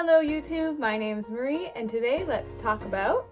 Hello YouTube, my name's Marie, and today let's talk about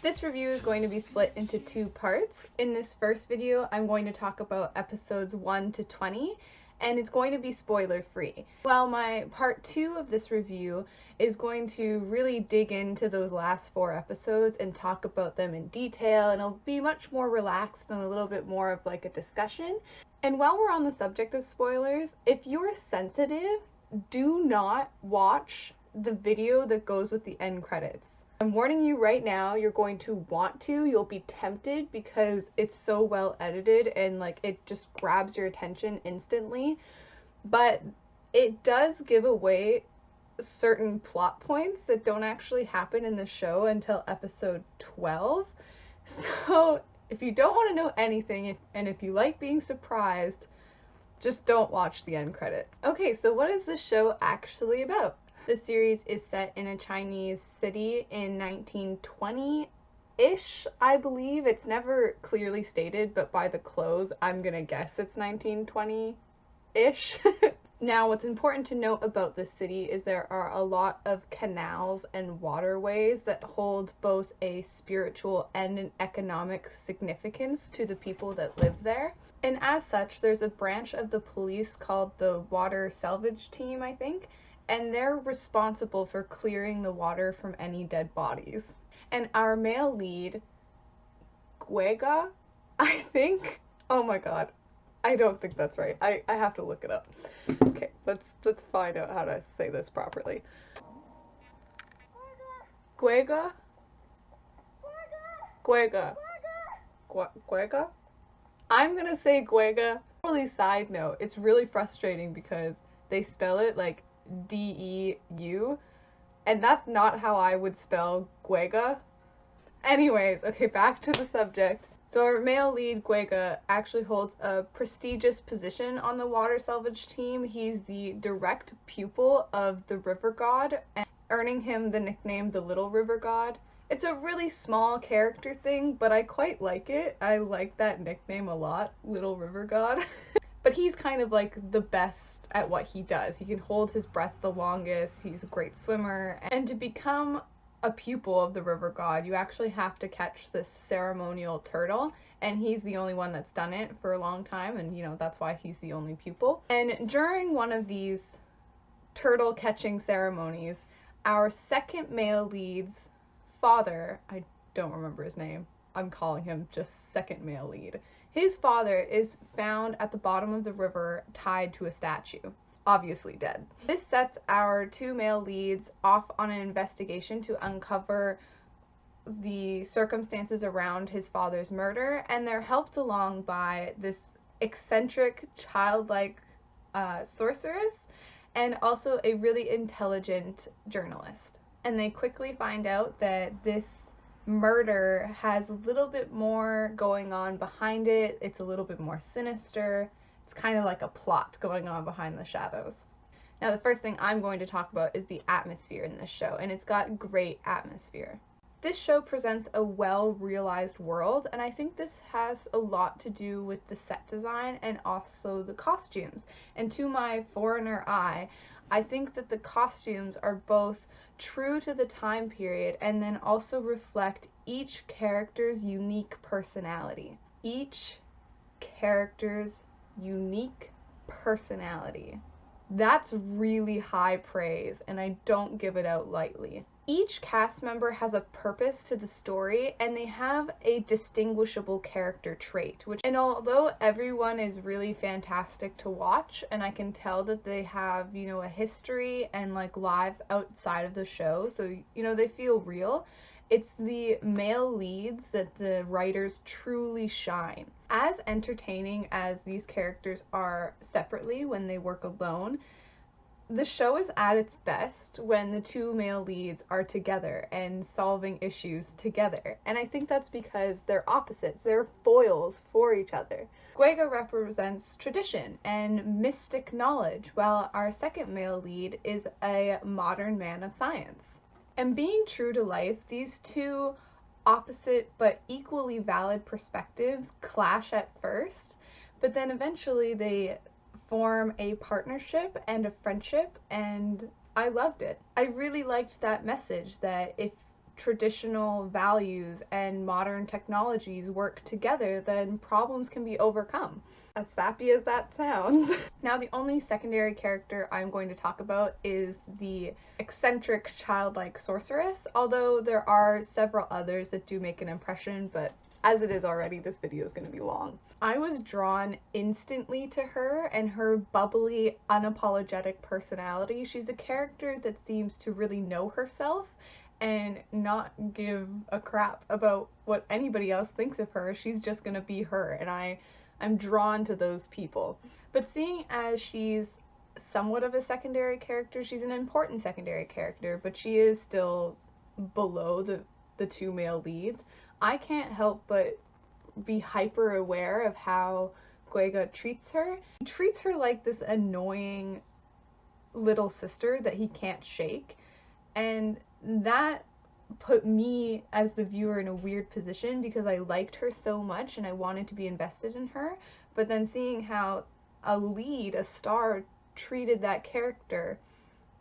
This review is going to be split into two parts. In this first video, I'm going to talk about episodes 1 to 20, and it's going to be spoiler free. While my part 2 of this review is going to really dig into those last 4 episodes and talk about them in detail, and it'll be much more relaxed and a little bit more of like a discussion. And while we're on the subject of spoilers, if you're sensitive, do not watch the video that goes with the end credits. I'm warning you right now, you're going to want to, you'll be tempted because it's so well edited and like it just grabs your attention instantly, but it does give away certain plot points that don't actually happen in the show until episode 12. So if you don't want to know anything, and if you like being surprised, just don't watch the end credits. Okay, so what is this show actually about? The series is set in a Chinese city in 1920-ish, I believe. It's never clearly stated, but by the close, I'm gonna guess it's 1920-ish. Now, what's important to note about this city is there are a lot of canals and waterways that hold both a spiritual and an economic significance to the people that live there. And as such, there's a branch of the police called the Water Salvage Team, I think, and they're responsible for clearing the water from any dead bodies. And our male lead, Guega, I think, oh my god, I don't think that's right. I have to look it up. Okay, let's find out how to say this properly. Guega? Guega. Guega? I'm gonna say Guega. Totally side note, it's really frustrating because they spell it like D-E-U, and that's not how I would spell Guega. Anyways, okay, back to the subject. So our male lead, Guega, actually holds a prestigious position on the water salvage team. He's the direct pupil of the river god, and earning him the nickname the Little River God. It's a really small character thing, but I quite like it. I like that nickname a lot, Little River God. But he's kind of like the best at what he does. He can hold his breath the longest, he's a great swimmer, and to become a pupil of the river god, you actually have to catch this ceremonial turtle, and he's the only one that's done it for a long time, and you know, that's why he's the only pupil. And during one of these turtle catching ceremonies, our second male lead's father, I don't remember his name, I'm calling him just second male lead. His father is found at the bottom of the river tied to a statue, obviously dead. This sets our two male leads off on an investigation to uncover the circumstances around his father's murder, and they're helped along by this eccentric, childlike sorceress and also a really intelligent journalist. And they quickly find out that this murder has a little bit more going on behind it. It's a little bit more sinister. It's kind of like a plot going on behind the shadows. Now, the first thing I'm going to talk about is the atmosphere in this show, and it's got great atmosphere. This show presents a well-realized world, and I think this has a lot to do with the set design and also the costumes. And to my foreigner eye, I think that the costumes are both true to the time period and then also reflect each character's unique personality. Each character's unique personality. That's really high praise, and I don't give it out lightly. Each cast member has a purpose to the story, and they have a distinguishable character trait, and although everyone is really fantastic to watch, and I can tell that they have, you know, a history and like lives outside of the show, so, you know, they feel real, it's the male leads that the writers truly shine. As entertaining as these characters are separately when they work alone, the show is at its best when the two male leads are together and solving issues together. And I think that's because they're opposites. They're foils for each other. Guega represents tradition and mystic knowledge, while our second male lead is a modern man of science. And being true to life, these two opposite but equally valid perspectives clash at first, but then eventually they form a partnership and a friendship, and I loved it. I really liked that message that if traditional values and modern technologies work together, then problems can be overcome. As sappy as that sounds. Now, the only secondary character I'm going to talk about is the eccentric childlike sorceress, although there are several others that do make an impression, but as it is already, this video is going to be long. I was drawn instantly to her and her bubbly, unapologetic personality. She's a character that seems to really know herself and not give a crap about what anybody else thinks of her. She's just gonna be her, and I'm drawn to those people. But seeing as she's somewhat of a secondary character, she's an important secondary character, but she is still below the two male leads, I can't help but be hyper aware of how Guega treats her. He treats her like this annoying little sister that he can't shake, and that put me as the viewer in a weird position because I liked her so much and I wanted to be invested in her, but then seeing how a lead, a star, treated that character,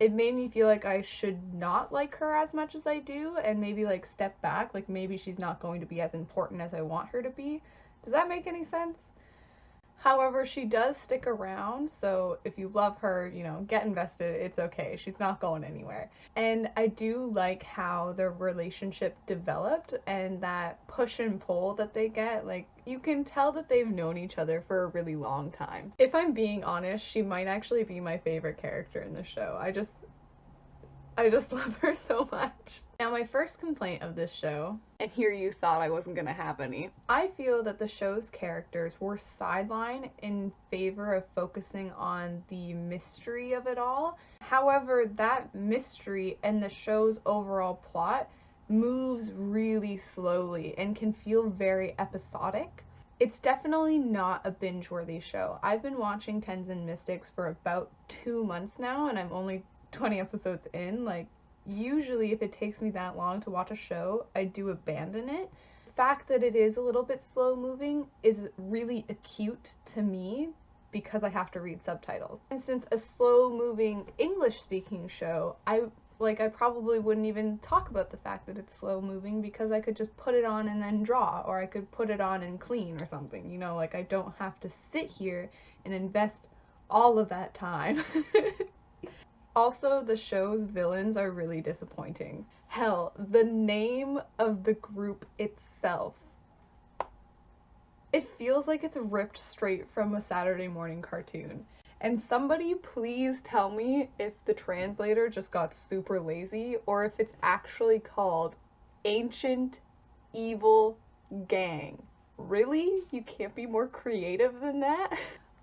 it made me feel like I should not like her as much as I do and maybe like step back, like maybe she's not going to be as important as I want her to be. Does that make any sense? However, she does stick around, so if you love her, you know, get invested, it's okay. She's not going anywhere. And I do like how their relationship developed and that push and pull that they get. Like, you can tell that they've known each other for a really long time. If I'm being honest, she might actually be my favorite character in the show. I just love her so much. Now, my first complaint of this show, and here you thought I wasn't gonna have any, I feel that the show's characters were sidelined in favor of focusing on the mystery of it all. However, that mystery and the show's overall plot moves really slowly and can feel very episodic. It's definitely not a binge-worthy show. I've been watching Tientsin Mystics for about 2 months now, and I'm only 20 episodes in. Like, usually if it takes me that long to watch a show, I do abandon it. The fact that it is a little bit slow moving is really acute to me because I have to read subtitles. For instance, a slow moving English speaking show, I probably wouldn't even talk about the fact that it's slow moving because I could just put it on and then draw, or I could put it on and clean or something, you know, like I don't have to sit here and invest all of that time. Also, the show's villains are really disappointing. Hell, the name of the group itself, it feels like it's ripped straight from a Saturday morning cartoon. And somebody please tell me if the translator just got super lazy or if it's actually called Ancient Evil Gang. Really? You can't be more creative than that?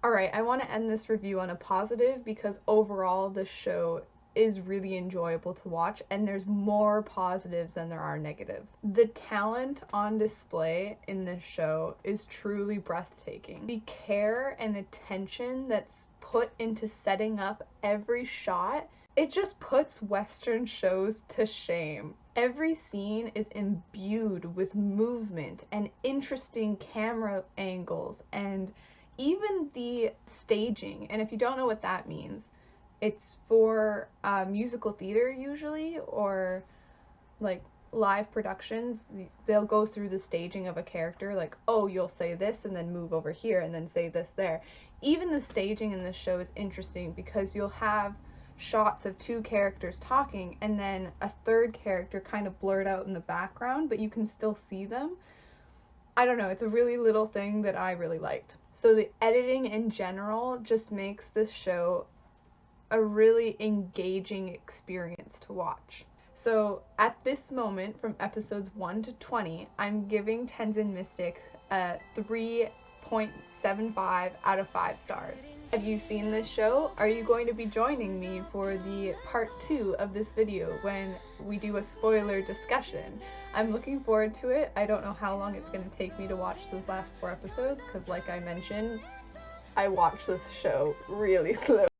Alright, I want to end this review on a positive because overall the show is really enjoyable to watch and there's more positives than there are negatives. The talent on display in this show is truly breathtaking. The care and attention that's put into setting up every shot, it just puts Western shows to shame. Every scene is imbued with movement and interesting camera angles and even the staging. And if you don't know what that means, it's for musical theater usually, or like live productions. They'll go through the staging of a character, like, oh, you'll say this and then move over here and then say this there. Even the staging in this show is interesting because you'll have shots of two characters talking and then a third character kind of blurred out in the background, but you can still see them. I don't know, it's a really little thing that I really liked. So the editing in general just makes this show a really engaging experience to watch. So at this moment, from episodes 1 to 20, I'm giving Tientsin Mystics a 3.75 out of 5 stars. Have you seen this show? Are you going to be joining me for the part 2 of this video when we do a spoiler discussion? I'm looking forward to it. I don't know how long it's going to take me to watch those last 4 episodes because, like I mentioned, I watch this show really slow.